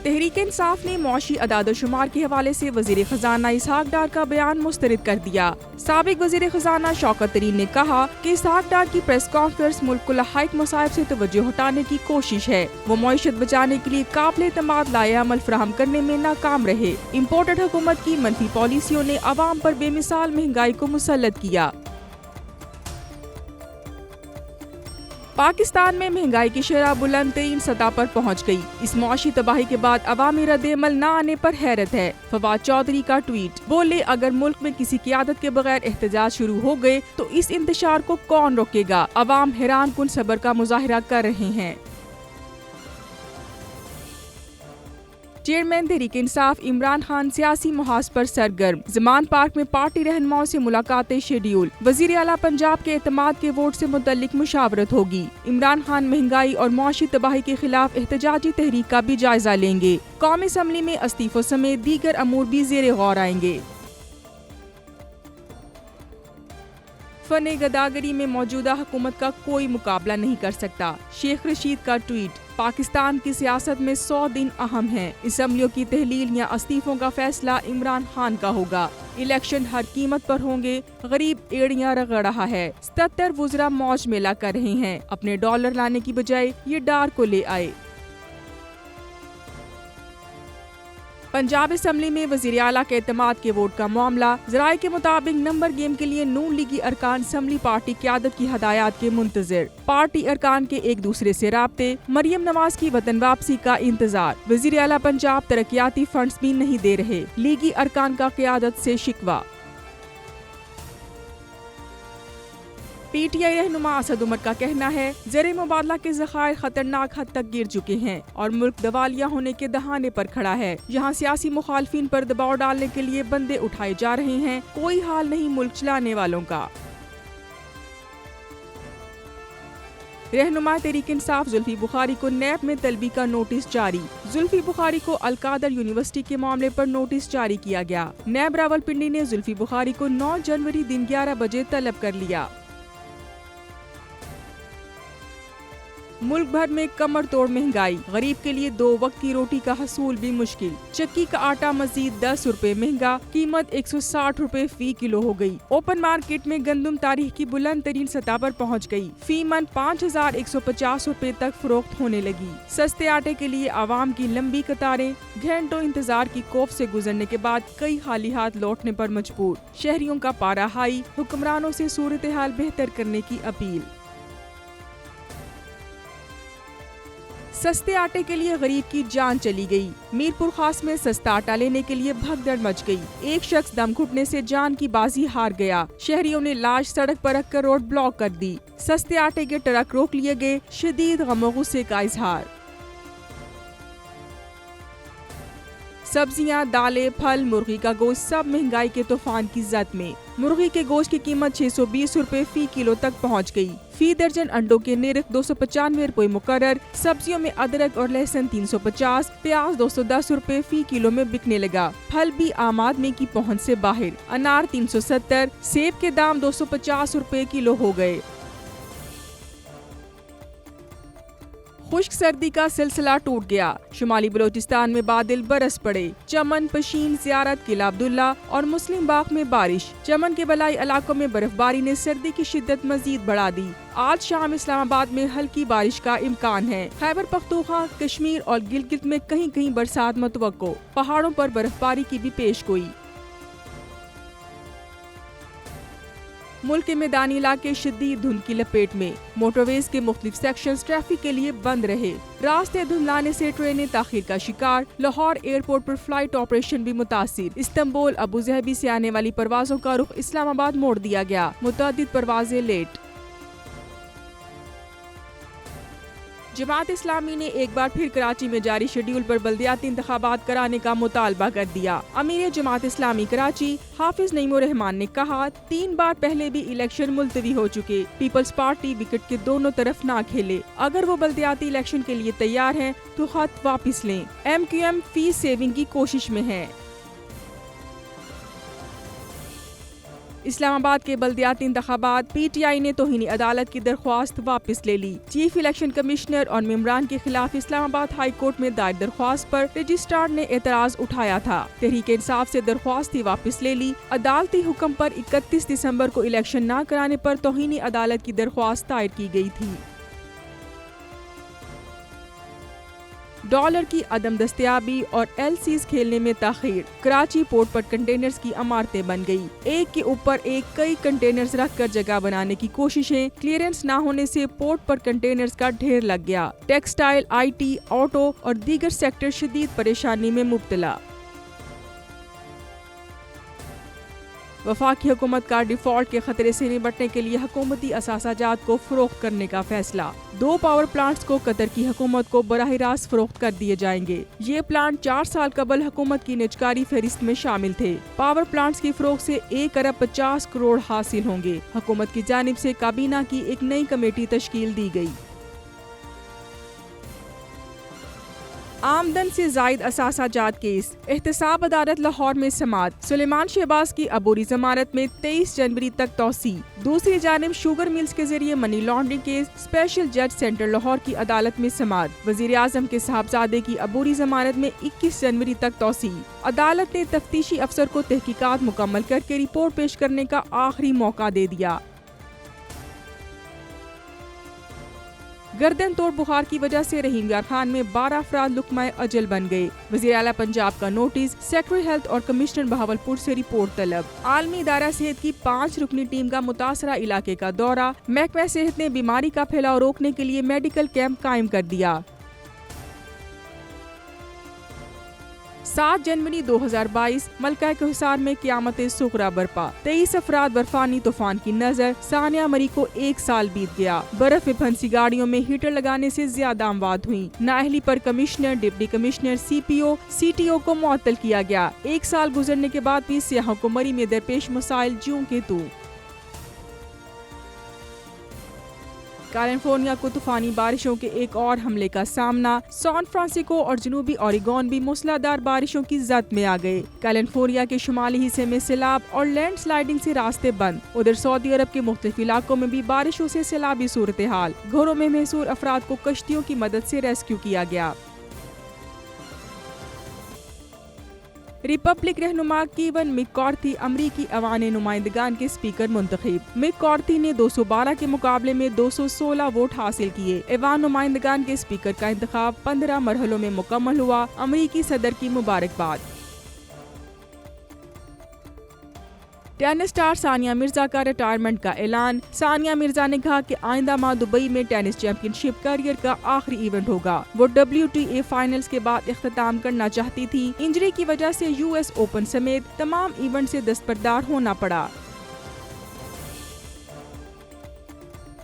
تحریک انصاف نے معاشی اعداد و شمار کے حوالے سے وزیر خزانہ اسحاق ڈار کا بیان مسترد کر دیا۔ سابق وزیر خزانہ شوکت طرین نے کہا کہ اسحاق ڈار کی پریس کانفرنس ملک کو لاحق مصائب سے توجہ ہٹانے کی کوشش ہے۔ وہ معیشت بچانے کے لیے قابل اعتماد لائحہ عمل فراہم کرنے میں ناکام رہے۔ امپورٹڈ حکومت کی منفی پالیسیوں نے عوام پر بے مثال مہنگائی کو مسلط کیا۔ پاکستان میں مہنگائی کی شرح بلند ترین سطح پر پہنچ گئی۔ اس معاشی تباہی کے بعد عوامی رد عمل نہ آنے پر حیرت ہے۔ فواد چودھری کا ٹویٹ، بولے اگر ملک میں کسی قیادت کے بغیر احتجاج شروع ہو گئے تو اس انتشار کو کون روکے گا؟ عوام حیران کن صبر کا مظاہرہ کر رہے ہیں۔ چیئرمین تحریک انصاف عمران خان سیاسی محاذ پر سرگرم۔ زمان پارک میں پارٹی رہنماؤں سے ملاقاتیں شیڈیول۔ وزیر اعلیٰ پنجاب کے اعتماد کے ووٹ سے متعلق مشاورت ہوگی۔ عمران خان مہنگائی اور معاشی تباہی کے خلاف احتجاجی تحریک کا بھی جائزہ لیں گے۔ قومی اسمبلی میں استعفوں سمیت دیگر امور بھی زیر غور آئیں گے۔ فن گداگری میں موجودہ حکومت کا کوئی مقابلہ نہیں کر سکتا۔ شیخ رشید کا ٹویٹ، پاکستان کی سیاست میں 100 دن اہم ہیں۔ اسمبلیوں کی تحلیل یا استعفوں کا فیصلہ عمران خان کا ہوگا۔ الیکشن ہر قیمت پر ہوں گے۔ غریب ایڑیاں رگڑ رہا ہے۔ 77 وزراء موج میلہ کر رہے ہیں۔ اپنے ڈالر لانے کی بجائے یہ ڈار کو لے آئے۔ پنجاب اسمبلی میں وزیر اعلیٰ کے اعتماد کے ووٹ کا معاملہ، ذرائع کے مطابق نمبر گیم کے لیے نون لیگی ارکان اسمبلی پارٹی قیادت کی ہدایات کے منتظر۔ پارٹی ارکان کے ایک دوسرے سے رابطے، مریم نواز کی وطن واپسی کا انتظار۔ وزیر اعلیٰ پنجاب ترقیاتی فنڈز بھی نہیں دے رہے، لیگی ارکان کا قیادت سے شکوہ۔ پی ٹی آئی رہنما اسد عمر کا کہنا ہے، زر مبادلہ کے ذخائر خطرناک حد تک گر چکے ہیں اور ملک دیوالیہ ہونے کے دہانے پر کھڑا ہے۔ یہاں سیاسی مخالفین پر دباؤ ڈالنے کے لیے بندے اٹھائے جا رہے ہیں، کوئی حال نہیں ملک چلانے والوں کا۔ رہنما تحریک انصاف زلفی بخاری کو نیب میں طلبی کا نوٹس جاری۔ زلفی بخاری کو القادر یونیورسٹی کے معاملے پر نوٹس جاری کیا گیا۔ نیب راولپنڈی نے زلفی بخاری کو 9 جنوری دن 11 بجے طلب کر لیا۔ ملک بھر میں کمر توڑ مہنگائی، غریب کے لیے 2 وقت کی روٹی کا حصول بھی مشکل۔ چکی کا آٹا مزید 10 روپے مہنگا، قیمت 160 روپے فی کلو ہو گئی۔ اوپن مارکیٹ میں گندم تاریخ کی بلند ترین سطح پر پہنچ گئی، فی من 5150 روپے تک فروخت ہونے لگی۔ سستے آٹے کے لیے عوام کی لمبی قطاریں، گھنٹوں انتظار کی کوف سے گزرنے کے بعد کئی خالی ہاتھ لوٹنے پر مجبور۔ شہریوں کا پارہ ہائی، حکمرانوں سے صورتحال بہتر کرنے کی اپیل۔ سستے آٹے کے لیے غریب کی جان چلی گئی۔ میرپور خاص میں سستا آٹا لینے کے لیے بھگدڑ مچ گئی۔ ایک شخص دم گھٹنے سے جان کی بازی ہار گیا۔ شہریوں نے لاش سڑک پر رکھ کر روڈ بلاک کر دی۔ سستے آٹے کے ٹرک روک لیے گئے، شدید غم و غصے کا اظہار۔ سبزیاں، دالیں، پھل، مرغی کا گوشت سب مہنگائی کے طوفان کی زد میں۔ مرغی کے گوشت کی قیمت 620 روپے فی کلو تک پہنچ گئی۔ فی درجن انڈوں کے نرخ 295 روپے مقرر۔ سبزیوں میں ادرک اور لہسن 350، پیاز 210 روپے فی کلو میں بکنے لگا۔ پھل بھی عام آدمی کی پہنچ سے باہر۔ انار 370، سیب کے دام 250 روپے کلو ہو گئے۔ خشک سردی کا سلسلہ ٹوٹ گیا۔ شمالی بلوچستان میں بادل برس پڑے۔ چمن، پشین، زیارت، قلعہ عبداللہ اور مسلم باغ میں بارش۔ چمن کے بلائی علاقوں میں برف باری نے سردی کی شدت مزید بڑھا دی۔ آج شام اسلام آباد میں ہلکی بارش کا امکان ہے۔ خیبر پختونخوا، کشمیر اور گلگت میں کہیں کہیں برسات متوقع۔ پہاڑوں پر برف باری کی بھی پیش گوئی۔ ملک کے میدانی علاقے شدید دھند کی لپیٹ میں۔ موٹر ویز کے مختلف سیکشنز ٹریفک کے لیے بند رہے۔ راستے دھندلانے سے ٹرینیں تاخیر کا شکار۔ لاہور ایئرپورٹ پر فلائٹ آپریشن بھی متاثر۔ استنبول، ابوظہبی سے آنے والی پروازوں کا رخ اسلام آباد موڑ دیا گیا۔ متعدد پروازیں لیٹ۔ جماعت اسلامی نے ایک بار پھر کراچی میں جاری شیڈول پر بلدیاتی انتخابات کرانے کا مطالبہ کر دیا۔ امیر جماعت اسلامی کراچی حافظ نعیم الرحمان نے کہا، 3 بار پہلے بھی الیکشن ملتوی ہو چکے، پیپلز پارٹی وکٹ کے دونوں طرف نہ کھیلے۔ اگر وہ بلدیاتی الیکشن کے لیے تیار ہیں تو خط واپس لیں۔ M Q M face saving کی کوشش میں ہے۔ اسلام آباد کے بلدیاتی انتخابات، پی ٹی آئی نے توہین عدالت کی درخواست واپس لے لی۔ چیف الیکشن کمشنر اور ممبران کے خلاف اسلام آباد ہائی کورٹ میں دائر درخواست پر رجسٹرار نے اعتراض اٹھایا تھا۔ تحریک انصاف سے درخواست ہی واپس لے لی۔ عدالتی حکم پر 31 دسمبر کو الیکشن نہ کرانے پر توہین عدالت کی درخواست دائر کی گئی تھی۔ ڈالر کی عدم دستیابی اور ایل سیز کھیلنے میں تاخیر، کراچی پورٹ پر کنٹینرز کی عمارتیں بن گئی۔ ایک کے اوپر ایک کئی کنٹینرز رکھ کر جگہ بنانے کی کوششیں، کلیئرنس نہ ہونے سے پورٹ پر کنٹینرز کا ڈھیر لگ گیا۔ ٹیکسٹائل، آئی ٹی، آٹو اور دیگر سیکٹر شدید پریشانی میں مبتلا۔ وفاقی حکومت کا ڈیفالٹ کے خطرے سے نمٹنے کے لیے حکومتی اثاثہ جات کو فروخت کرنے کا فیصلہ۔ 2 پاور پلانٹس کو قطر کی حکومت کو براہ راست فروخت کر دیے جائیں گے۔ یہ پلانٹ 4 سال قبل حکومت کی نجکاری فہرست میں شامل تھے۔ پاور پلانٹس کی فروخت سے 1 ارب 50 کروڑ حاصل ہوں گے۔ حکومت کی جانب سے کابینہ کی ایک نئی کمیٹی تشکیل دی گئی۔ آمدن سے زائد اثاثہ جات کیس، احتساب عدالت لاہور میں سماعت۔ سلیمان شہباز کی عبوری ضمانت میں 23 جنوری تک توسیع۔ دوسری جانب شوگر ملز کے ذریعے منی لانڈرنگ کیس، اسپیشل جج سینٹر لاہور کی عدالت میں سماعت۔ وزیر اعظم کے صاحبزادے کی عبوری ضمانت میں 21 جنوری تک توسیع۔ عدالت نے تفتیشی افسر کو تحقیقات مکمل کر کے رپورٹ پیش کرنے کا آخری موقع دے دیا۔ گردن توڑ بخار کی وجہ سے رحیم یار خان میں 12 افراد لقمہ اجل بن گئے۔ وزیر اعلیٰ پنجاب کا نوٹس، سیکرٹری ہیلتھ اور کمشنر بہاولپور سے رپورٹ طلب۔ عالمی ادارہ صحت کی 5 رکنی ٹیم کا متاثرہ علاقے کا دورہ۔ محکمہ صحت نے بیماری کا پھیلاؤ روکنے کے لیے میڈیکل کیمپ قائم کر دیا۔ 7 جنوری 2022 ملکہ حصار میں قیامت صغریٰ برپا۔ 23 افراد برفانی طوفان کی نظر۔ ثانیہ مری کو 1 سال بیت گیا۔ برف میں پھنسی گاڑیوں میں ہیٹر لگانے سے زیادہ اموات ہوئیں۔ نااہلی پر کمشنر، ڈپٹی کمشنر، سی پی او، سی ٹی او کو معطل کیا گیا۔ 1 سال گزرنے کے بعد بھی سیاحوں کو مری میں درپیش مسائل جوں کے توں۔ کیلیفورنیا کو طوفانی بارشوں کے ایک اور حملے کا سامنا۔ سان فرانسسکو اور جنوبی اوریگون بھی موسلادھار بارشوں کی زد میں آ گئے۔ کیلیفورنیا کے شمالی حصے میں سیلاب اور لینڈ سلائیڈنگ سے راستے بند۔ ادھر سعودی عرب کے مختلف علاقوں میں بھی بارشوں سے سیلابی صورتحال۔ گھروں میں محصور افراد کو کشتیوں کی مدد سے ریسکیو کیا گیا۔ ریپبلک رہنما کیون مک کارتھی امریکی ایوان نمائندگان کے اسپیکر منتخب۔ مک کارتھی نے 212 کے مقابلے میں 216 ووٹ حاصل کیے۔ ایوان نمائندگان کے اسپیکر کا انتخاب 15 مرحلوں میں مکمل ہوا۔ امریکی صدر کی مبارکباد۔ ٹینس اسٹار ثانیہ مرزا کا ریٹائرمنٹ کا اعلان۔ ثانیہ مرزا نے کہا کہ آئندہ ماہ دبئی میں ٹینس چیمپئن شپ کیریئر کا آخری ایونٹ ہوگا۔ وہ WTA فائنلز کے بعد اختتام کرنا چاہتی تھی۔ انجری کی وجہ سے US اوپن سمیت تمام ایونٹ سے دستبردار ہونا پڑا۔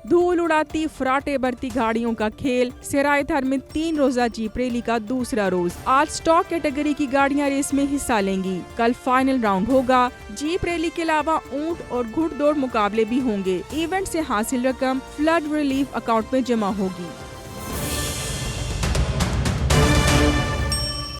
دھول اڑاتی فراٹے بھرتی گاڑیوں کا کھیل۔ سرائے تھر میں 3 روزہ جیپ ریلی کا دوسرا روز۔ آج سٹاک کیٹیگری کی گاڑیاں ریس میں حصہ لیں گی۔ کل فائنل راؤنڈ ہوگا۔ جیپ ریلی کے علاوہ اونٹ اور گھڑ دوڑ مقابلے بھی ہوں گے۔ ایونٹ سے حاصل رقم فلڈ ریلیف اکاؤنٹ میں جمع ہوگی۔